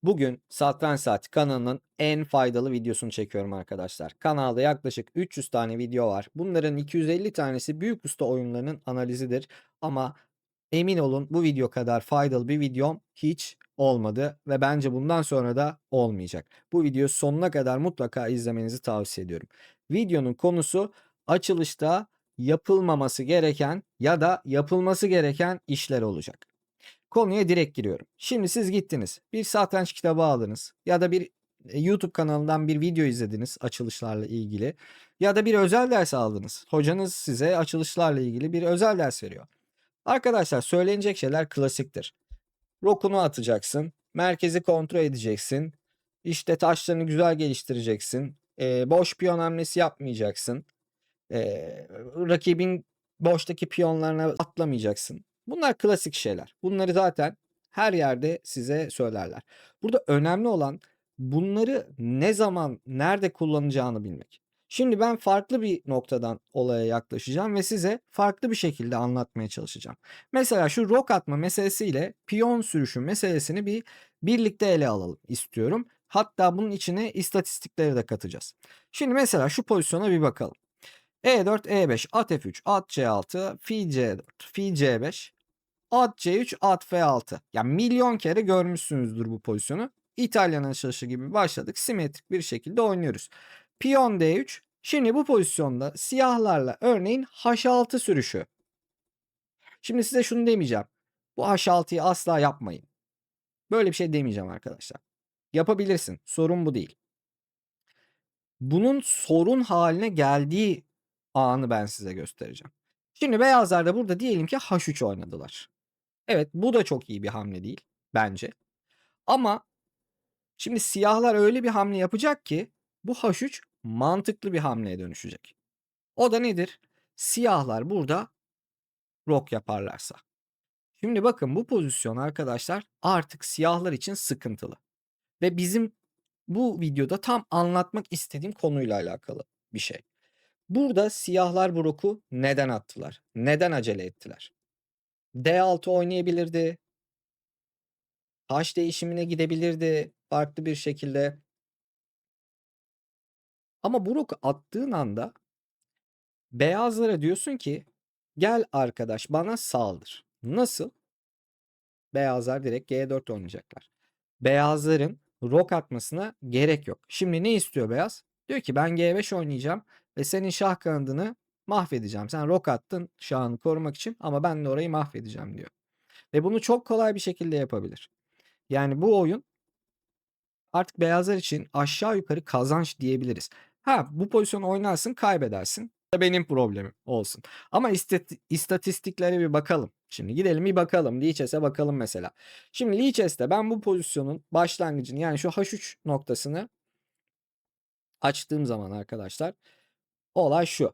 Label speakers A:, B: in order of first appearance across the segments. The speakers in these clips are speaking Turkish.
A: Bugün Satranç Saati kanalının en faydalı videosunu çekiyorum arkadaşlar. Kanalda yaklaşık 300 tane video var. Bunların 250 tanesi büyük usta oyunlarının analizidir. Ama emin olun bu video kadar faydalı bir videom hiç olmadı ve bence bundan sonra da olmayacak. Bu videoyu sonuna kadar mutlaka izlemenizi tavsiye ediyorum. Videonun konusu açılışta yapılmaması gereken ya da yapılması gereken işler olacak. Konuya direkt giriyorum. Şimdi siz gittiniz, bir satranç kitabı aldınız ya da bir YouTube kanalından bir video izlediniz açılışlarla ilgili ya da bir özel ders aldınız. Hocanız size açılışlarla ilgili bir özel ders veriyor. Arkadaşlar söylenecek şeyler klasiktir. Rokunu atacaksın, merkezi kontrol edeceksin, işte taşlarını güzel geliştireceksin, boş piyon hamlesi yapmayacaksın, rakibin boştaki piyonlarına atlamayacaksın. Bunlar klasik şeyler. Bunları zaten her yerde size söylerler. Burada önemli olan bunları ne zaman, nerede kullanacağını bilmek. Şimdi ben farklı bir noktadan olaya yaklaşacağım ve size farklı bir şekilde anlatmaya çalışacağım. Mesela şu rok atma meselesiyle piyon sürüşü meselesini birlikte ele alalım istiyorum. Hatta bunun içine istatistikleri de katacağız. Şimdi mesela şu pozisyona bir bakalım. E4, E5, at F3, at C6, fi C4, fi C5, at C3, at F6. Yani milyon kere görmüşsünüzdür bu pozisyonu. İtalyan açılışı gibi başladık. Simetrik bir şekilde oynuyoruz. Piyon D3. Şimdi bu pozisyonda siyahlarla örneğin H6 sürüşü. Şimdi size şunu demeyeceğim. Bu H6'yı asla yapmayın. Böyle bir şey demeyeceğim arkadaşlar. Yapabilirsin. Sorun bu değil. Bunun sorun haline geldiği anı ben size göstereceğim. Şimdi beyazlar da burada diyelim ki H3 oynadılar. Evet, bu da çok iyi bir hamle değil bence. Ama şimdi siyahlar öyle bir hamle yapacak ki bu H3 mantıklı bir hamleye dönüşecek. O da nedir? Siyahlar burada rok yaparlarsa. Şimdi bakın bu pozisyon arkadaşlar artık siyahlar için sıkıntılı. Ve bizim bu videoda tam anlatmak istediğim konuyla alakalı bir şey. Burada siyahlar bu roku neden attılar? Neden acele ettiler? D6 oynayabilirdi. Taş değişimine gidebilirdi farklı bir şekilde. Ama bu roku attığın anda beyazlara diyorsun ki gel arkadaş bana saldır. Nasıl? Beyazlar direkt G4 oynayacaklar. Beyazların rok atmasına gerek yok. Şimdi ne istiyor beyaz? Diyor ki ben G5 oynayacağım ve senin şah kanadını mahvedeceğim. Sen rok attın şahını korumak için ama ben de orayı mahvedeceğim diyor. Ve bunu çok kolay bir şekilde yapabilir. Yani bu oyun artık beyazlar için aşağı yukarı kazanç diyebiliriz. Ha bu pozisyonu oynarsın kaybedersin. Da benim problemim olsun. Ama istatistiklere bir bakalım. Şimdi gidelim bir bakalım. Lichess'e bakalım mesela. Şimdi Lichess'te ben bu pozisyonun başlangıcını yani şu H3 noktasını açtığım zaman arkadaşlar olay şu.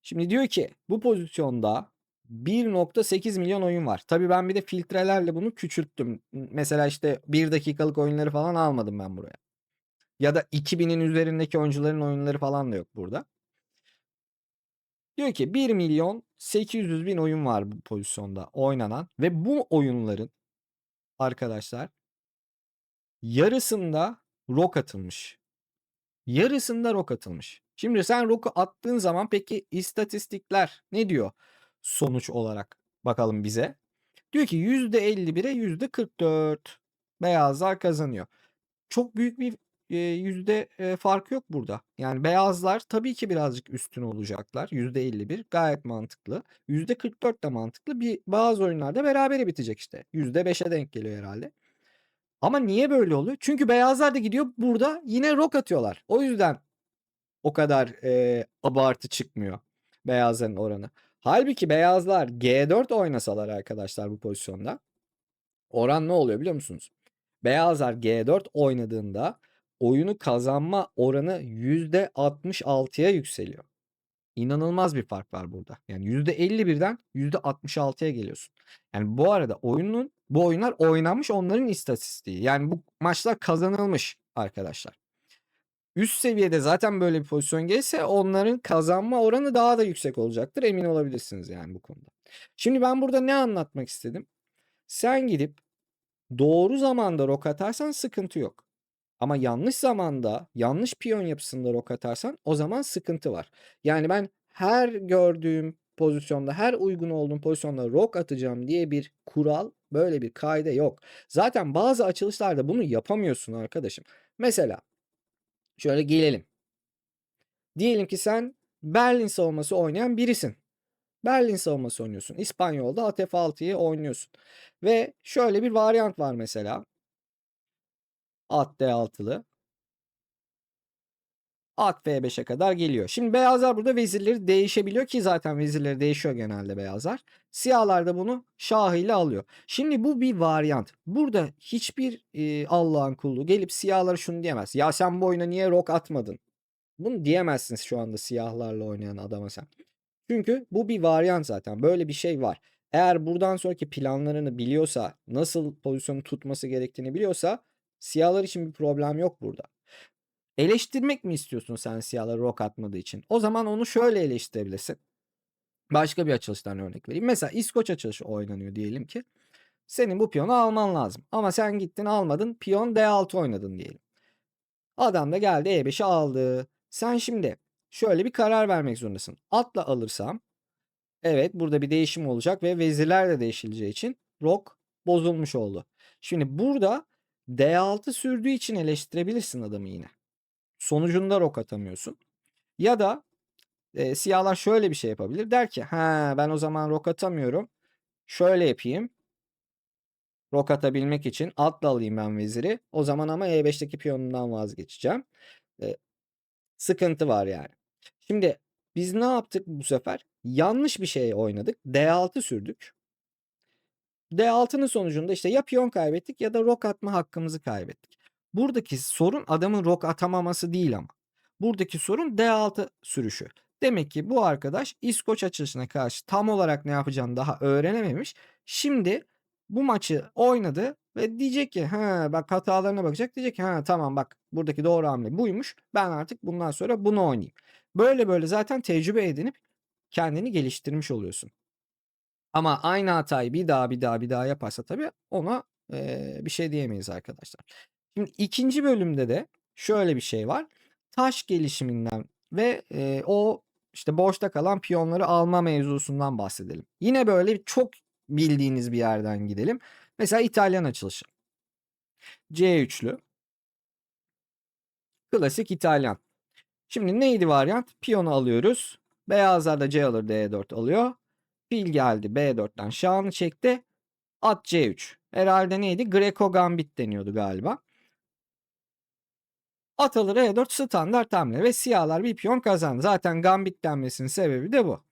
A: Şimdi diyor ki bu pozisyonda 1,8 milyon oyun var. Tabii ben bir de filtrelerle bunu küçülttüm. Mesela işte 1 dakikalık oyunları falan almadım ben buraya. Ya da 2000'in üzerindeki oyuncuların oyunları falan da yok burada. Diyor ki 1 milyon 800 bin oyun var bu pozisyonda oynanan ve bu oyunların arkadaşlar yarısında rok atılmış. Yarısında rok atılmış. Şimdi sen roku attığın zaman peki istatistikler ne diyor sonuç olarak bakalım bize. Diyor ki %51'e %44 beyazlar kazanıyor. Çok büyük bir yüzde fark yok burada. Yani beyazlar tabii ki birazcık üstün olacaklar. %51 gayet mantıklı. %44 de mantıklı. Bazı oyunlarda berabere bitecek işte. %5'e denk geliyor herhalde. Ama niye böyle oluyor? Çünkü beyazlar da gidiyor burada yine rok atıyorlar. O yüzden o kadar abartı çıkmıyor beyazların oranı. Halbuki beyazlar G4 oynasalar arkadaşlar bu pozisyonda oran ne oluyor biliyor musunuz? Beyazlar G4 oynadığında oyunu kazanma oranı %66'ya yükseliyor. İnanılmaz bir fark var burada. Yani %51'den %66'ya geliyorsun. Yani bu arada bu oyunlar oynanmış onların istatistiği. Yani bu maçlar kazanılmış arkadaşlar. Üst seviyede zaten böyle bir pozisyon gelirse onların kazanma oranı daha da yüksek olacaktır. Emin olabilirsiniz yani bu konuda. Şimdi ben burada ne anlatmak istedim? Sen gidip Doğru zamanda rok atarsan sıkıntı yok. Ama yanlış zamanda, yanlış piyon yapısında rok atarsan o zaman sıkıntı var. Yani ben her gördüğüm pozisyonda, her uygun olduğum pozisyonda rok atacağım diye bir kural, böyle bir kaide yok. Zaten bazı açılışlarda bunu yapamıyorsun arkadaşım. Mesela şöyle gelelim. Diyelim ki sen Berlin savunması oynayan birisin. Berlin savunması oynuyorsun. İspanyol'da at F6'yı oynuyorsun. Ve şöyle bir varyant var mesela. At D6'lı. At F5'e kadar geliyor. Şimdi beyazlar burada vezirleri değişebiliyor ki zaten vezirleri değişiyor genelde beyazlar. Siyahlar da bunu şahıyla alıyor. Şimdi bu bir varyant. Burada hiçbir Allah'ın kulu gelip siyahlara şunu diyemez. Ya sen bu oyuna niye rok atmadın? Bunu diyemezsiniz şu anda siyahlarla oynayan adama sen. Çünkü bu bir varyant zaten. Böyle bir şey var. Eğer buradan sonraki planlarını biliyorsa, nasıl pozisyonu tutması gerektiğini biliyorsa siyahlar için bir problem yok burada. Eleştirmek mi istiyorsun sen siyahları rok atmadığı için? O zaman onu şöyle eleştirebilirsin. Başka bir açılıştan örnek vereyim. Mesela İskoç açılışı oynanıyor diyelim ki. Senin bu piyonu alman lazım. Ama sen gittin almadın. Piyon D6 oynadın diyelim. Adam da geldi E5'i aldı. Sen şimdi şöyle bir karar vermek zorundasın. Atla alırsam evet burada bir değişim olacak ve vezirler de değişileceği için rok bozulmuş oldu. Şimdi burada D6 sürdüğü için eleştirebilirsin adamı yine. Sonucunda rok atamıyorsun. Ya da siyahlar şöyle bir şey yapabilir. Der ki ha ben o zaman rok atamıyorum. Şöyle yapayım. Rok atabilmek için atla alayım ben veziri. O zaman ama E5'teki piyonumdan vazgeçeceğim. E, Sıkıntı var yani. Şimdi biz ne yaptık bu sefer? Yanlış bir şey oynadık. D6 sürdük. D6'nın sonucunda işte ya piyon kaybettik ya da rok atma hakkımızı kaybettik. Buradaki sorun adamın rok atamaması değil ama. Buradaki sorun D6 sürüşü. Demek ki bu arkadaş İskoç açılışına karşı tam olarak ne yapacağını daha öğrenememiş. Şimdi bu maçı oynadı ve diyecek ki ha bak hatalarına bakacak. Diyecek ki ha tamam bak buradaki doğru hamle buymuş. Ben artık bundan sonra bunu oynayayım. Böyle böyle zaten tecrübe edinip kendini geliştirmiş oluyorsun. Ama aynı hatayı bir daha yaparsa tabii ona bir şey diyemeyiz arkadaşlar. Şimdi ikinci bölümde de şöyle bir şey var. Taş gelişiminden ve o işte boşta kalan piyonları alma mevzusundan bahsedelim. Yine böyle çok bildiğiniz bir yerden gidelim. Mesela İtalyan açılışı. C3'lü. Klasik İtalyan. Şimdi neydi varyant? Piyonu alıyoruz. Beyazlar da C alır D4 alıyor. Fil geldi B4'ten şahını çekti. At C3. Herhalde neydi? Greco Gambit deniyordu galiba. At alır E4 standart hamle ve siyahlar bir piyon kazandı. Zaten Gambit denmesinin sebebi de bu.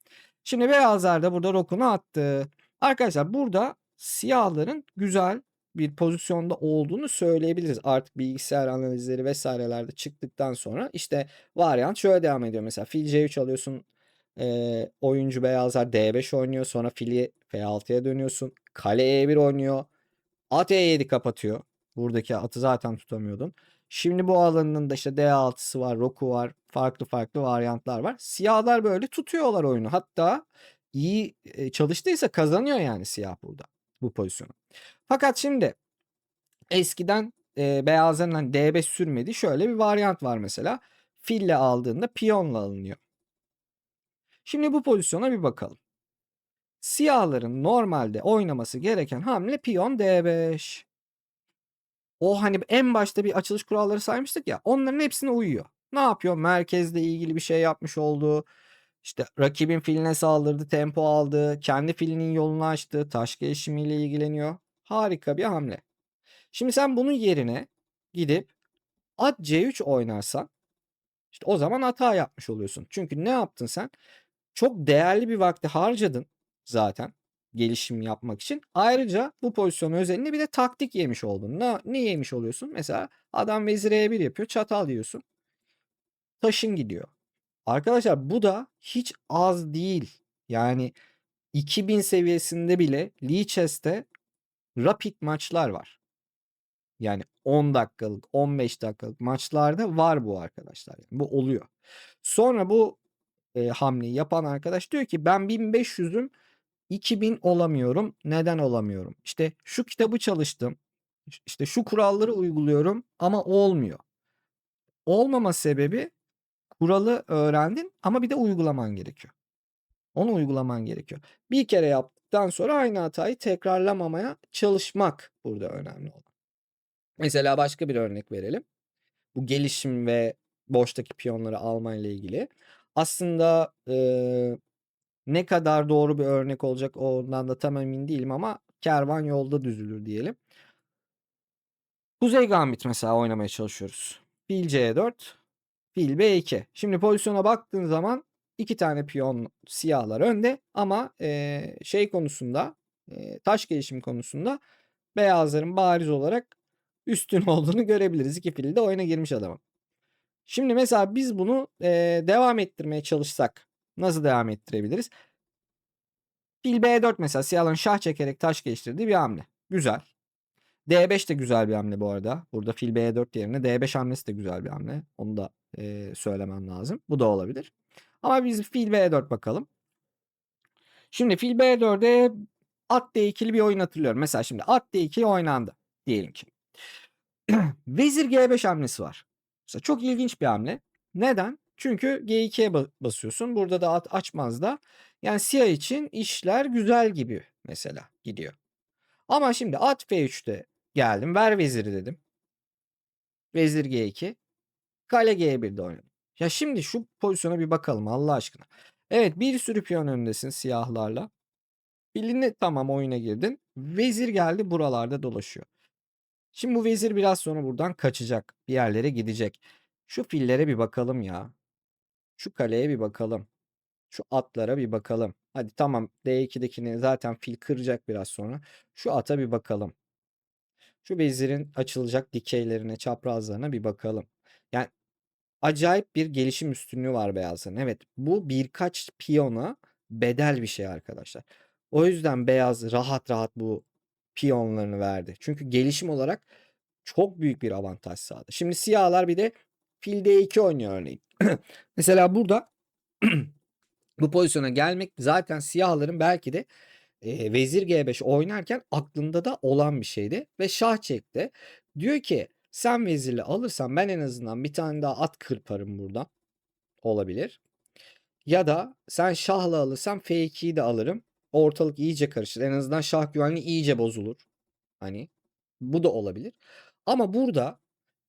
A: Şimdi beyazlar da burada rokunu attı. Arkadaşlar burada siyahların güzel bir pozisyonda olduğunu söyleyebiliriz. Artık bilgisayar analizleri vesairelerde çıktıktan sonra işte varyant şöyle devam ediyor. Mesela fil C3 alıyorsun. Oyuncu beyazlar D5 oynuyor. Sonra fili F6'ya dönüyorsun. Kale E1 oynuyor. At E7 kapatıyor. Buradaki atı zaten tutamıyordun. Şimdi bu alanının da işte D6'sı var, roku var, farklı farklı varyantlar var. Siyahlar böyle tutuyorlar oyunu. Hatta iyi çalıştıysa kazanıyor yani siyah burada bu pozisyonu. Fakat şimdi eskiden beyazların hani D5 sürmediği şöyle bir varyant var mesela. Fille aldığında piyonla alınıyor. Şimdi bu pozisyona bir bakalım. Siyahların normalde oynaması gereken hamle piyon D5. O hani en başta bir açılış kuralları saymıştık ya. Onların hepsine uyuyor. Ne yapıyor? Merkezle ilgili bir şey yapmış oldu. İşte rakibin filine saldırdı, tempo aldı, kendi filinin yolunu açtı, taş gelişimiyle ilgileniyor. Harika bir hamle. Şimdi sen bunun yerine gidip at C3 oynarsan işte o zaman hata yapmış oluyorsun. Çünkü ne yaptın sen? Çok değerli bir vakti harcadın zaten gelişim yapmak için. Ayrıca bu pozisyon özelinde bir de taktik yemiş oldun. Ne yemiş oluyorsun? Mesela adam vezir E1 yapıyor. Çatal yiyorsun. Taşın gidiyor. Arkadaşlar bu da hiç az değil. Yani 2000 seviyesinde bile Lichess'te rapid maçlar var. Yani 10 dakikalık, 15 dakikalık maçlarda var bu arkadaşlar. Yani bu oluyor. Sonra bu hamleyi yapan arkadaş diyor ki ben 1500'üm 2000 olamıyorum. Neden olamıyorum? İşte şu kitabı çalıştım. işte şu kuralları uyguluyorum ama olmuyor. Olmama sebebi kuralı öğrendin ama bir de uygulaman gerekiyor. Onu uygulaman gerekiyor. Bir kere yaptıktan sonra aynı hatayı tekrarlamamaya çalışmak burada önemli olan. Mesela başka bir örnek verelim. Bu gelişim ve boştaki piyonları alma ile ilgili. Aslında ne kadar doğru bir örnek olacak ondan da tam emin değilim ama kervan yolda düzülür diyelim. Kuzey Gambit mesela oynamaya çalışıyoruz. Fil C4, fil B2. Şimdi pozisyona baktığın zaman 2 tane piyon siyahlar önde ama şey konusunda taş gelişim konusunda beyazların bariz olarak üstün olduğunu görebiliriz. 2 fil de oyuna girmiş adamın. Şimdi mesela biz bunu devam ettirmeye çalışsak nasıl devam ettirebiliriz? Fil B4 mesela siyahların şah çekerek taş geliştirdiği bir hamle. Güzel. D5 de güzel bir hamle bu arada. Burada fil B4 yerine D5 hamlesi de güzel bir hamle. Onu da söylemem lazım. Bu da olabilir. Ama biz fil B4 bakalım. Şimdi fil B4'e at D2'li bir oyun hatırlıyorum. Mesela şimdi at D2 oynandı diyelim ki. Vezir G5 hamlesi var. Mesela çok ilginç bir hamle. Neden? Çünkü G2'ye basıyorsun. Burada da at açmaz da. Yani siyah için işler güzel gibi mesela gidiyor. Ama şimdi at F3'te geldim. Ver veziri dedim. Vezir G2. Kale G1'de oynadım. Ya şimdi şu pozisyona bir bakalım Allah aşkına. Evet bir sürü piyon önündesin siyahlarla. Filini tamam oyuna girdin. Vezir geldi buralarda dolaşıyor. Şimdi bu vezir biraz sonra buradan kaçacak. Bir yerlere gidecek. Şu fillere bir bakalım ya. Şu kaleye bir bakalım. Şu atlara bir bakalım. Hadi tamam D2'dekini zaten fil kıracak biraz sonra. Şu ata bir bakalım. Şu vezirin açılacak dikeylerine, çaprazlarına bir bakalım. Yani acayip bir gelişim üstünlüğü var beyazların. Evet bu birkaç piyona bedel bir şey arkadaşlar. O yüzden beyaz rahat rahat bu piyonlarını verdi. Çünkü gelişim olarak çok büyük bir avantaj sağladı. Şimdi siyahlar bir de fil D2 oynuyor örneğin. Mesela burada bu pozisyona gelmek zaten siyahların belki de vezir G5 oynarken aklında da olan bir şeydi. Ve şah çekti. Diyor ki sen vezirle alırsan ben en azından bir tane daha at kırparım burada. Olabilir. Ya da sen şahla alırsan F2'yi de alırım. Ortalık iyice karışır. En azından şah güvenliği iyice bozulur. Hani bu da olabilir. Ama burada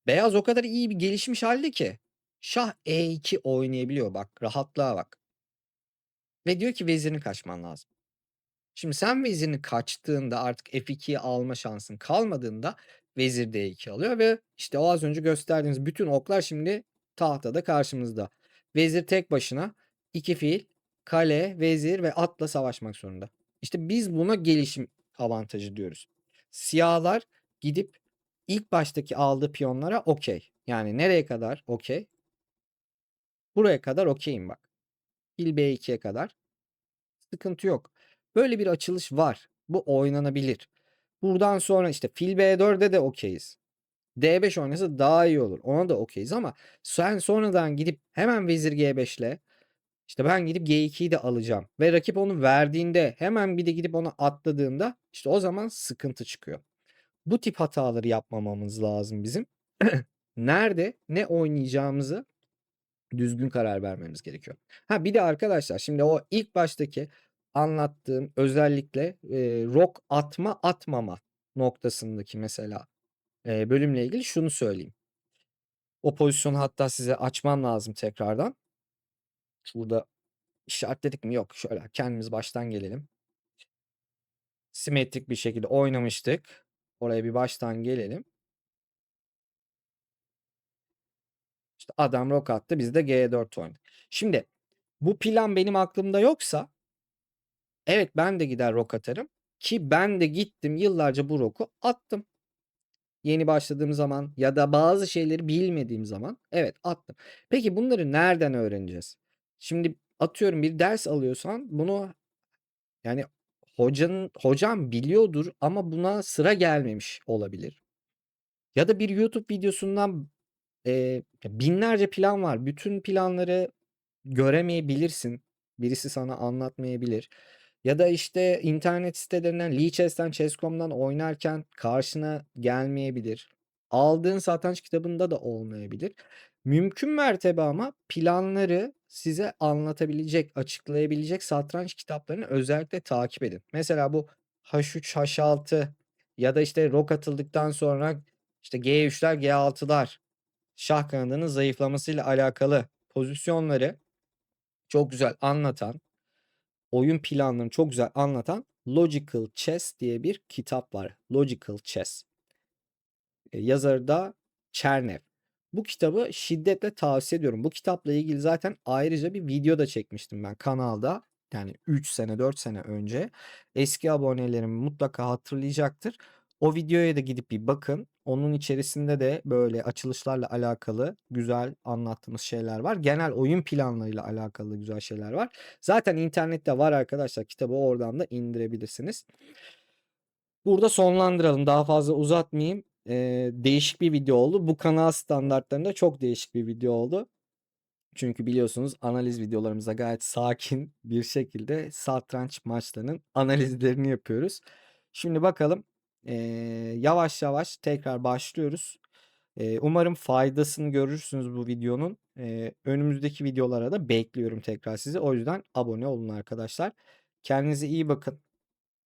A: beyaz o kadar iyi bir gelişmiş halde ki şah E2 oynayabiliyor bak rahatlığa bak. Ve diyor ki vezirini kaçman lazım. Şimdi sen vezirini kaçtığında artık F2'yi alma şansın kalmadığında vezir D2 alıyor ve işte o az önce gösterdiğimiz bütün oklar şimdi tahtada karşımızda. Vezir tek başına 2 fil, kale, vezir ve atla savaşmak zorunda. İşte biz buna gelişim avantajı diyoruz. Siyahlar gidip ilk baştaki aldığı piyonlara okey. Yani nereye kadar okey? Buraya kadar okeyim bak. Fil B2'ye kadar. Sıkıntı yok. Böyle bir açılış var. Bu oynanabilir. Buradan sonra işte fil B4'e de okeyiz. D5 oynasa daha iyi olur. Ona da okeyiz ama sen sonradan gidip hemen vezir G5'le işte ben gidip G2'yi de alacağım ve rakip onu verdiğinde hemen bir de gidip onu atladığında işte o zaman sıkıntı çıkıyor. Bu tip hataları yapmamamız lazım bizim. Nerede ne oynayacağımızı düzgün karar vermemiz gerekiyor. Ha bir de arkadaşlar şimdi o ilk baştaki anlattığım özellikle rok atma atmama noktasındaki mesela bölümle ilgili şunu söyleyeyim. O pozisyonu hatta size açmam lazım tekrardan. Burada işaretledik mi? Yok. Şöyle kendimiz baştan gelelim. Simetrik bir şekilde oynamıştık. Oraya bir baştan gelelim. İşte adam rok attı. Biz de G4 oynadık. Şimdi bu plan benim aklımda yoksa evet ben de gider rok atarım. Ki ben de gittim yıllarca bu roku attım. Yeni başladığım zaman ya da bazı şeyleri bilmediğim zaman evet attım. Peki bunları nereden öğreneceğiz? Şimdi atıyorum bir ders alıyorsan bunu yani hocam biliyordur ama buna sıra gelmemiş olabilir. Ya da bir YouTube videosundan binlerce plan var. Bütün planları göremeyebilirsin. Birisi sana anlatmayabilir. Ya da, işte, internet sitelerinden, Lichess'ten, Chess.com'dan oynarken karşına gelmeyebilir. Aldığın satranç kitabında da olmayabilir. Mümkün mertebe ama planları size anlatabilecek, açıklayabilecek satranç kitaplarını özellikle takip edin. Mesela bu H3, H6 ya da, işte, rok atıldıktan sonra, işte, G3'ler, G6'lar, şah kanadının zayıflamasıyla alakalı pozisyonları çok güzel anlatan, oyun planlarını çok güzel anlatan Logical Chess diye bir kitap var. Logical Chess. Yazarı da Chernev. Bu kitabı şiddetle tavsiye ediyorum. Bu kitapla ilgili zaten ayrıca bir video da çekmiştim ben kanalda. Yani 3 sene 4 sene önce. Eski abonelerim mutlaka hatırlayacaktır. O videoya da gidip bir bakın. Onun içerisinde de böyle açılışlarla alakalı güzel anlattığımız şeyler var. Genel oyun planlarıyla alakalı güzel şeyler var. Zaten internette var arkadaşlar. Kitabı oradan da indirebilirsiniz. Burada sonlandıralım. Daha fazla uzatmayayım. Değişik bir video oldu. Bu kanal standartlarında çok değişik bir video oldu. Çünkü biliyorsunuz analiz videolarımızda gayet sakin bir şekilde satranç maçlarının analizlerini yapıyoruz. Şimdi bakalım. Eee, Yavaş yavaş tekrar başlıyoruz. Umarım faydasını görürsünüz bu videonun. Önümüzdeki videolara da bekliyorum tekrar sizi. O yüzden abone olun arkadaşlar. Kendinize iyi bakın.